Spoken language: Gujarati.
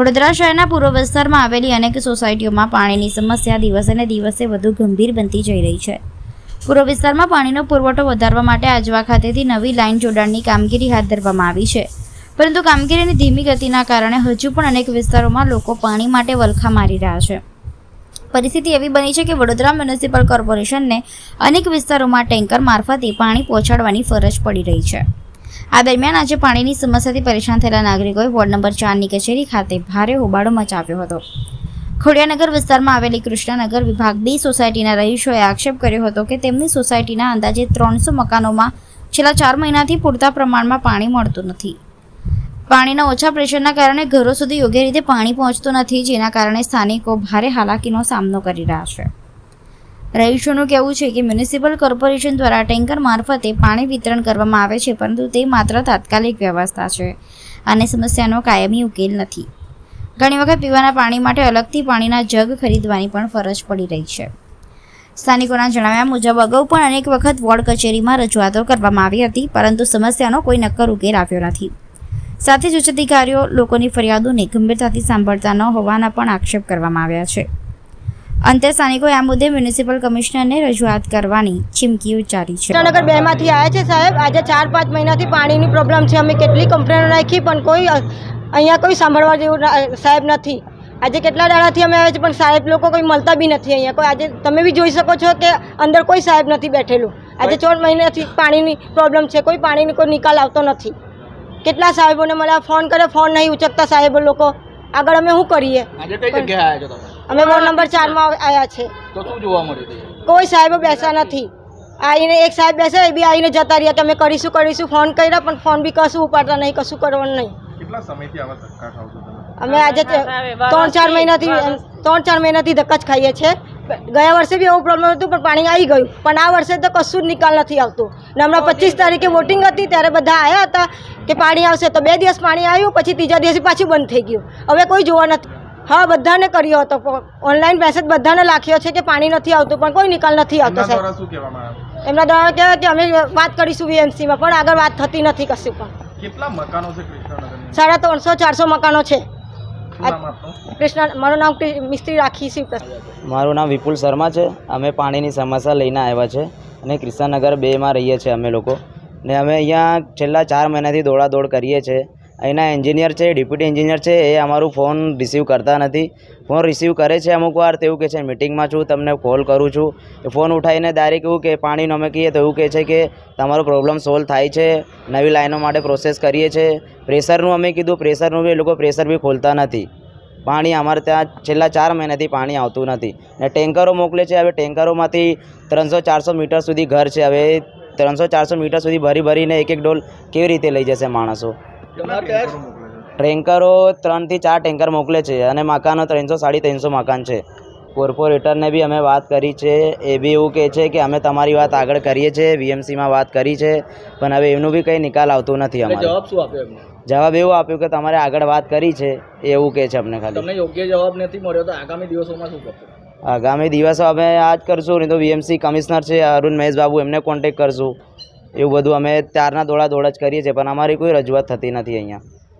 વડોદરા શહેરના પૂર્વ વિસ્તારમાં આવેલી અનેક સોસાયટીઓમાં પાણીની સમસ્યા દિવસે ને દિવસે વધુ ગંભીર બનતી જઈ રહી છે। પૂર્વ વિસ્તારમાં પાણીનો પુરવઠો વધારવા માટે આજવા ખાતેથી નવી લાઇન જોડાણની કામગીરી હાથ ધરવામાં આવી છે, પરંતુ કામગીરીની ધીમી ગતિના કારણે હજુ પણ અનેક વિસ્તારોમાં લોકો પાણી માટે વલખા મારી રહ્યા છે। પરિસ્થિતિ એવી બની છે કે વડોદરા મ્યુનિસિપલ કોર્પોરેશનને અનેક વિસ્તારોમાં ટેન્કર મારફતે પાણી પહોંચાડવાની ફરજ પડી રહી છે। આ દરમિયાન આજે પાણીની સમસ્યાથી પરેશાન થયેલા નાગરિકોએ વોર્ડ નંબર 4ની કચેરી ખાતે ભારે હોબાળો મચાવ્યો હતો। ખોડિયાનગર વિસ્તારમાં આવેલી કૃષ્ણનગર વિભાગ 2 સોસાયટીના રહીશોએ આક્ષેપ કર્યો હતો કે તેમની સોસાયટીના અંદાજે 300 મકાનોમાં છેલ્લા 4 મહિનાથી પૂરતા પ્રમાણમાં પાણી મળતું નથી। પાણીના ઓછા પ્રેશરના કારણે ઘરો સુધી યોગ્ય રીતે પાણી પહોંચતું નથી, જેના કારણે સ્થાનિકો ભારે હાલાકીનો સામનો કરી રહ્યા છે। રહીશોનું કહેવું છે કે મ્યુનિસિપલ કોર્પોરેશન દ્વારા ટેન્કર મારફતે પાણી વિતરણ કરવામાં આવે છે, પરંતુ તે માત્ર તાત્કાલિક વ્યવસ્થા છે અને સમસ્યાનો કાયમી ઉકેલ નથી। ઘણી વખત પીવાના પાણી માટે અલગથી પાણીના જગ ખરીદવાની પણ ફરજ પડી રહી છે। સ્થાનિકોના જણાવ્યા મુજબ અગાઉ પણ અનેક વખત વોર્ડ કચેરીમાં રજૂઆતો કરવામાં આવી હતી, પરંતુ સમસ્યાનો કોઈ નક્કર ઉકેલ આવ્યો નથી। સાથે જ ઉચ્ચ અધિકારીઓ લોકોની ફરિયાદોને ગંભીરતાથી સાંભળતા ન હોવાના પણ આક્ષેપ કરવામાં આવ્યા છે। અંતે સ્થાનિકોએ આ મુદ્દે મ્યુનિસિપલ કમિશનરને રજૂઆત કરવાની ચીમકી ઉચ્ચારી છે। કૃષ્ણનગર 2માંથી આવ્યા છે સાહેબ। આજે 4-5 મહિનાથી પાણીની પ્રોબ્લેમ છે। અમે કેટલી કમ્પ્લેનો નાખી પણ કોઈ અહીંયા કોઈ સાંભળવા જેવું સાહેબ નથી। આજે કેટલા દાડાથી અમે આવ્યા છે પણ સાહેબ લોકો કોઈ મળતા બી નથી અહીંયા કોઈ। આજે તમે બી જોઈ શકો છો કે અંદર કોઈ સાહેબ નથી બેઠેલું। આજે 4 મહિનાથી પાણીની પ્રોબ્લેમ છે, કોઈ પાણીની કોઈ નિકાલ આવતો નથી। કેટલા સાહેબોને મળ્યા, ફોન કરે, ફોન નહીં ઉચકતા સાહેબો લોકો। આગળ અમે શું કરીએ? આજે કઈ જગ્યાએ આવ્યા છો તમે? અમે વોર્ડ નંબર 4માં આવ્યા છે। તો શું જોવા મળ્યું? કોઈ સાહેબો બેસા નથી। આવીને એક સાહેબ બેસે, એ બી આવીને જતા રહ્યા, તમે કરીશું ફોન કર્યા પણ ફોન બી કશું ઉપાડતા નહીં, કશું કરવાનું નહીં। કેટલા સમયથી આવા ધક્કા ખાવ છો તમે? અમે આજે 3-4 મહિનાથી ધક્કા જ ખાઈએ છીએ। ગયા વર્ષે બી એવું પ્રોબ્લેમ હતું પણ પાણી આવી ગયું, પણ આ વર્ષે તો કશું જ નિકાલ નથી આવતો। ને હમણાં 25 તારીખે વોટિંગ હતી ત્યારે બધા આવ્યા હતા કે પાણી આવશે, તો 2 દિવસ પાણી આવ્યું, પછી ત્રીજા દિવસે પાછું બંધ થઈ ગયું। હવે કોઈ જોવા નથી। હા, બધાને કર્યો હતો, ઓનલાઈન મેસેજ બધાને લાખ્યો છે કે પાણી નથી આવતું, પણ કોઈ નિકાલ નથી આવતો સાહેબ। એમના દ્વારા કહેવાય કે અમે વાત કરીશું VMCમાં, પણ આગળ વાત થતી નથી કશું પણ। કેટલા મકાનો છે કૃષ્ણનગરની? 350-400 મકાનો છે। મારું નામ મિસ્ત્રી રાખી છે। મારું નામ વિપુલ શર્મા છે। અમે પાણીની સમસ્યા લઈને આવ્યા છે અને કૃષ્ણનગર 2માં રહીએ છીએ અમે લોકો, ને અમે અહીંયા છેલ્લા 4 મહિનાથી દોડાદોડ કરીએ છીએ। અહીંના એન્જિનિયર છે, ડેપ્યુટી એન્જિનિયર છે, એ અમારું ફોન રિસીવ કરતા નથી। ફોન રિસીવ કરે છે અમુક વાર તો એવું કહે છે મિટિંગમાં છું, તમને કોલ કરું છું। એ ફોન ઉઠાવીને ડાયરેક્ટ એવું કે પાણીનો અમે કહીએ તો એવું કહે છે કે તમારો પ્રોબ્લેમ સોલ્વ થાય છે, નવી લાઈનો માટે પ્રોસેસ કરીએ છીએ। પ્રેશરનું અમે કીધું, પ્રેશરનું બી એ લોકો પ્રેશર બી ખોલતા નથી। પાણી અમારે ત્યાં છેલ્લા 4 મહિનાથી પાણી આવતું નથી ને ટેન્કરો મોકલે છે। હવે ટેન્કરોમાંથી 300-400 મીટર સુધી ઘર છે। હવે 300-400 મીટર સુધી ભરીને એક ડોલ કેવી રીતે લઈ જશે માણસો? ટેન્કરો 3 થી 4 ટેન્કર મોકલે છે અને મકાનો 300-350 મકાન છે। કોર્પોરેટરને બી અમે વાત કરી છે, એ બી એવું કહે છે કે અમે તમારી વાત આગળ કરીએ છીએ, VMCમાં વાત કરી છે, પણ હવે એમનું બી કંઈ નિકાલ આવતું નથી અમારે। જવાબ શું આપ્યો એમને? જવાબ એવું આપ્યું કે તમારે આગળ વાત કરી છે, એવું કહે છે અમને ખાલી। તમને યોગ્ય જવાબ નથી મળ્યો તો આગામી દિવસોમાં શું કરશો? આગામી દિવસો અમે આ જ કરશું, નહીં તો VMC કમિશનર છે અરુણ મહેશ બાબુ, એમને કોન્ટેક્ટ કરશું। એવું બધું અમે ત્યારના દોડાદોડ જ કરીએ છીએ, પણ અમારી કોઈ રજૂઆત થતી નથી અહીંયા।